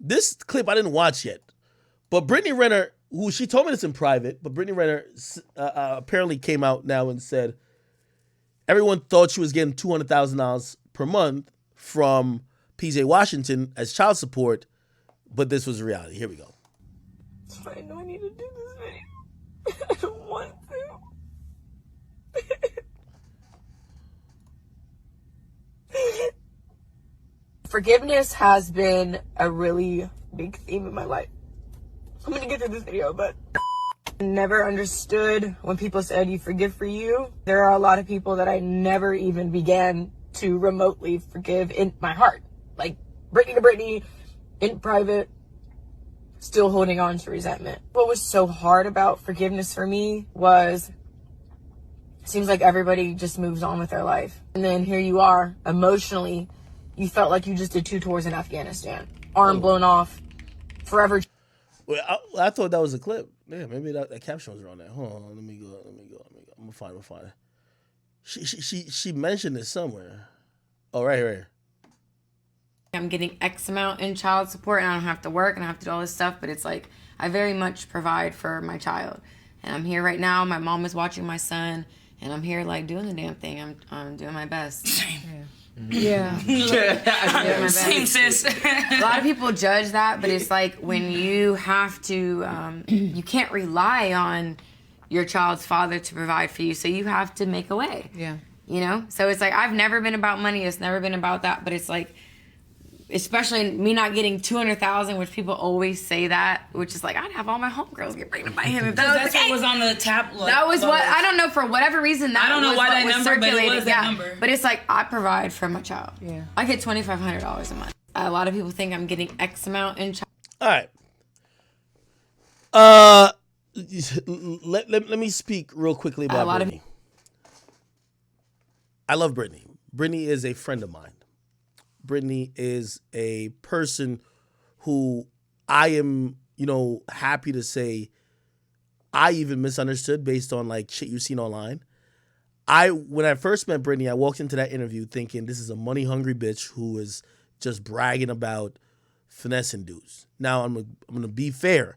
This clip I didn't watch yet, but Brittany Renner, who she told me this in private, but Brittany Renner apparently came out now and said everyone thought she was getting $200,000 per month from PJ Washington as child support, but this was reality. Here we go. I know I need to do this video. I don't want to. Forgiveness has been a really big theme in my life. I'm gonna get through this video, but I never understood when people said you forgive for you. There are a lot of people that I never even began to remotely forgive in my heart. Like Brittany to Brittany, in private, still holding on to resentment. What was so hard about forgiveness for me was it seems like everybody just moves on with their life. And then here you are, emotionally, you felt like you just did 2 tours in Afghanistan. Arm blown off, forever. Well, I thought that was a clip. Yeah, maybe that caption was wrong there. Hold on, let me go. I'm gonna find it. She mentioned it somewhere. Oh, right here. I'm getting X amount in child support and I don't have to work and I have to do all this stuff, but it's like I very much provide for my child. And I'm here right now. My mom is watching my son and I'm here like doing the damn thing. I'm doing my best. Yeah. Same, sis. A lot of people judge that, but it's like when you have to, you can't rely on your child's father to provide for you, so you have to make a way. Yeah. You know? So it's like, I've never been about money. It's never been about that, but it's like, especially me not getting $200,000, which people always say that, which is like, I'd have all my homegirls get pregnant by him. If That's what was on the tap. Like, that was what, I don't know, for whatever reason, that I don't know was why what that was number, circulated. but it was that number. But it's like, I provide for my child. Yeah. I get $2,500 a month. A lot of people think I'm getting X amount in child. All right. Let me speak real quickly about Brittany. I love Brittany. Brittany is a friend of mine. Brittany is a person who I am, happy to say I even misunderstood based on like shit you've seen online. When I first met Brittany, I walked into that interview thinking this is a money hungry bitch who is just bragging about finessing dudes. Now I'm gonna be fair.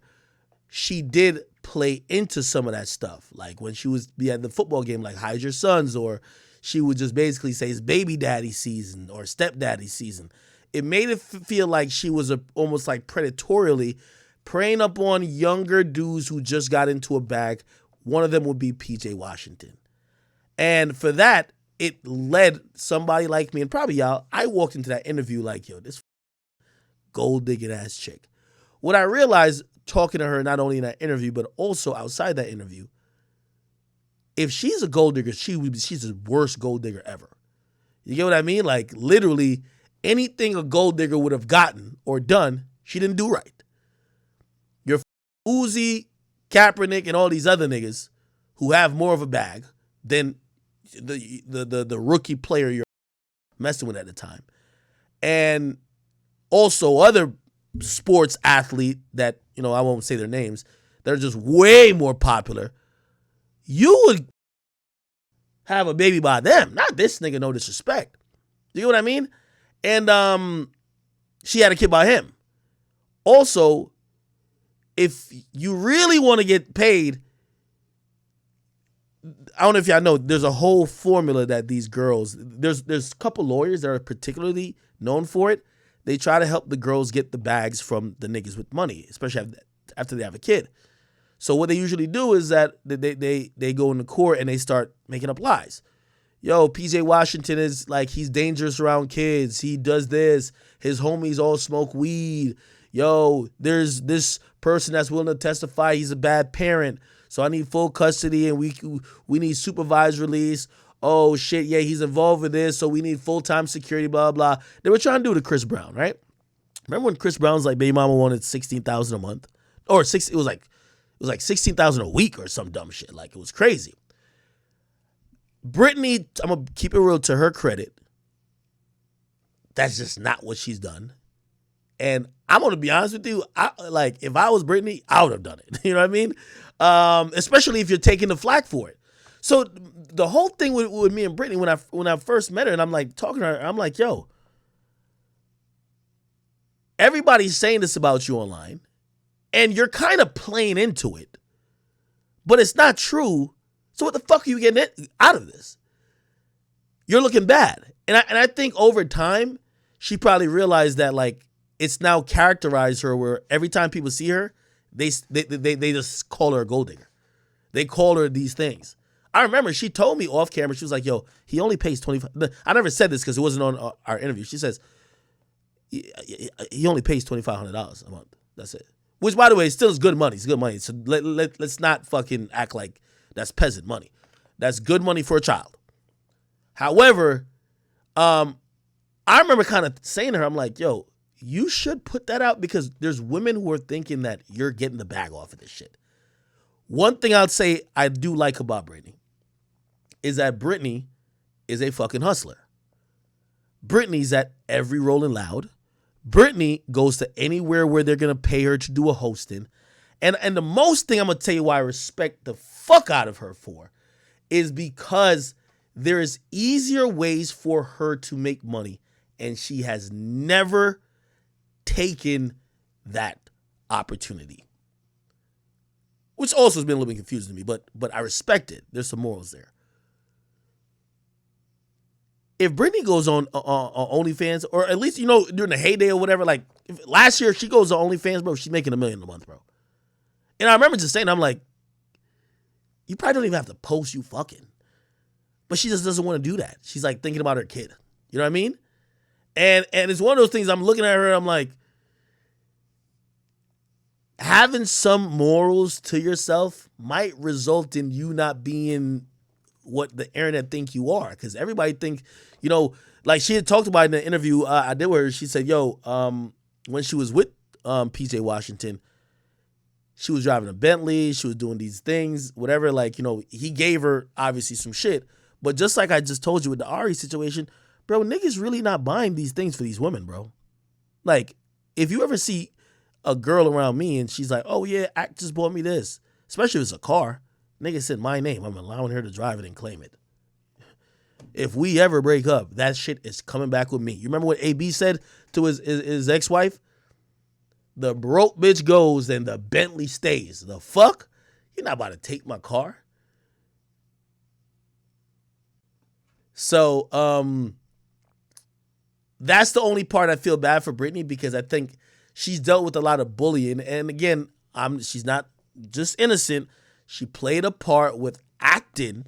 She did play into some of that stuff. Like when she was at the football game, like hide your sons, or she would just basically say it's baby daddy season or stepdaddy season. It made it feel like she was almost like predatorily preying up on younger dudes who just got into a bag. One of them would be PJ Washington. And for that, it led somebody like me, and probably y'all, I walked into that interview like, yo, this gold digging ass chick. What I realized talking to her, not only in that interview, but also outside that interview, if she's a gold digger, she's the worst gold digger ever. You get what I mean? Like literally anything a gold digger would have gotten or done, she didn't do right. Your Uzi, Kaepernick, and all these other niggas who have more of a bag than the rookie player you're messing with at the time. And also other sports athlete that, I won't say their names, that are just way more popular. You would have a baby by them, not this nigga, no disrespect. You know what I mean? And she had a kid by him. Also, if you really want to get paid, I don't know if y'all know, there's a whole formula that these girls, there's a couple lawyers that are particularly known for it. They try to help the girls get the bags from the niggas with money, especially after they have a kid. So what they usually do is that they go into court and they start making up lies. Yo, PJ Washington is like, he's dangerous around kids. He does this. His homies all smoke weed. Yo, there's this person that's willing to testify he's a bad parent. So I need full custody and we need supervised release. Oh, shit, yeah, he's involved with this, so we need full-time security, blah, blah. They were trying to do to Chris Brown, right? Remember when Chris Brown's like, baby mama wanted $16,000 a month? Or it was like $16,000 a week or some dumb shit. Like, it was crazy. Brittany, I'm going to keep it real, to her credit, that's just not what she's done. And I'm going to be honest with you, if I was Brittany, I would have done it. You know what I mean? Especially if you're taking the flack for it. So the whole thing with me and Brittany, when I first met her and I'm like talking to her, I'm like, yo, everybody's saying this about you online, and you're kind of playing into it, but it's not true. So what the fuck are you getting out of this? You're looking bad. And I think over time, she probably realized that, like, it's now characterized her where every time people see her, they just call her a gold digger. They call her these things. I remember she told me off camera, she was like, yo, he only pays $25. I never said this because it wasn't on our interview. She says, he only pays $2,500 a month. That's it. Which, by the way, still is good money. It's good money. So let's not fucking act like that's peasant money. That's good money for a child. However, I remember kind of saying to her, I'm like, yo, you should put that out because there's women who are thinking that you're getting the bag off of this shit. One thing I'd say I do like about Brittany is that Brittany is a fucking hustler. Brittany's at every Rolling Loud. Brittany goes to anywhere where they're going to pay her to do a hosting. And the most thing I'm going to tell you why I respect the fuck out of her for is because there is easier ways for her to make money, and she has never taken that opportunity. Which also has been a little bit confusing to me, but I respect it. There's some morals there. If Brittany goes on OnlyFans, or at least, during the heyday or whatever, like last year she goes to OnlyFans, bro, she's making $1 million a month, bro. And I remember just saying, I'm like, you probably don't even have to post you fucking. But she just doesn't want to do that. She's like thinking about her kid. You know what I mean? And it's one of those things I'm looking at her, I'm like, having some morals to yourself might result in you not being what the internet think you are. Because everybody think, like she had talked about in the interview I did with her, she said, when she was with PJ Washington, she was driving a Bentley, she was doing these things, whatever, like, he gave her obviously some shit. But just like I just told you with the Ari situation, bro, niggas really not buying these things for these women, bro. Like, if you ever see a girl around me and she's like, oh yeah, Act just bought me this, especially if it's a car, nigga said my name, I'm allowing her to drive it and claim it. If we ever break up, that shit is coming back with me. You remember what AB said to his ex-wife? The broke bitch goes and the Bentley stays. The fuck? You're not about to take my car. So, that's the only part I feel bad for Brittany, because I think she's dealt with a lot of bullying. And again, she's not just innocent. She played a part with acting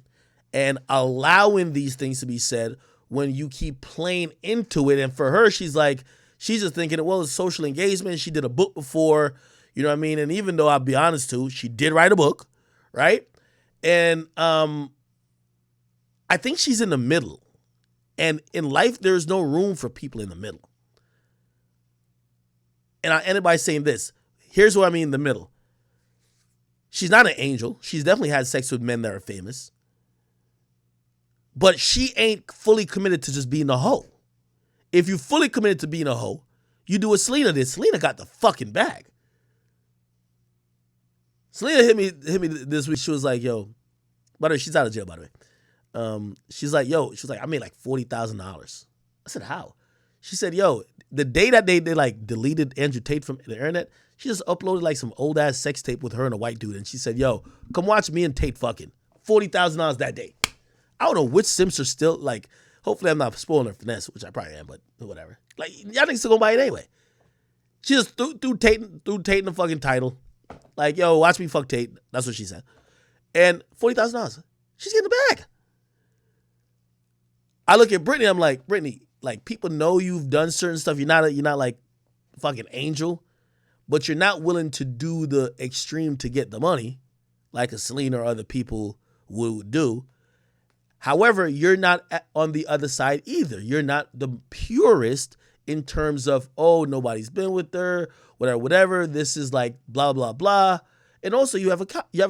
and allowing these things to be said when you keep playing into it. And for her, she's just thinking, well, it's social engagement. She did a book before, you know what I mean? And even though I'll be honest too, she did write a book, right? And I think she's in the middle. And in life, there's no room for people in the middle. And I ended by saying this. Here's what I mean in the middle. She's not an angel. She's definitely had sex with men that are famous. But she ain't fully committed to just being a hoe. If you fully committed to being a hoe, you do what Selena did. Selena got the fucking bag. Selena hit me this week. She was like, yo, by the way, she's out of jail, by the way. She's like, I made like $40,000. I said, how? She said, yo, the day that they like deleted Andrew Tate from the internet, she just uploaded like some old ass sex tape with her and a white dude. And she said, yo, come watch me and Tate fucking. $40,000 that day. I don't know which Sims are still like, hopefully I'm not spoiling her finesse, which I probably am, but whatever. Like, y'all niggas still gonna buy it anyway. She just threw Tate in the fucking title. Like, yo, watch me fuck Tate. That's what she said. And $40,000. She's getting the bag. I look at Brittany, I'm like, Brittany, like, people know you've done certain stuff. You're not like fucking angel, but you're not willing to do the extreme to get the money like a Selena or other people would do. However, you're not on the other side either. You're not the purist in terms of, oh, nobody's been with her, whatever. This is like blah, blah, blah. And also you have a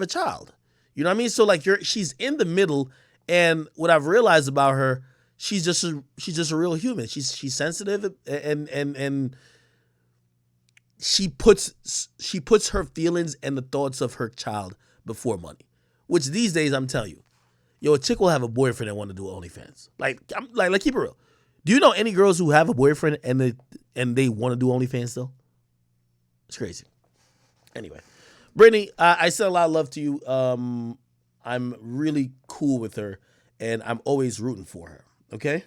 child. You know what I mean? So like she's in the middle. And what I've realized about her, she's just a real human. She's sensitive and she puts her feelings and the thoughts of her child before money, which these days I'm telling you, yo, a chick will have a boyfriend that want to do OnlyFans. Like keep it real. Do you know any girls who have a boyfriend and they want to do OnlyFans still? It's crazy. Anyway, Brittany, I said a lot of love to you. I'm really cool with her, and I'm always rooting for her. Okay?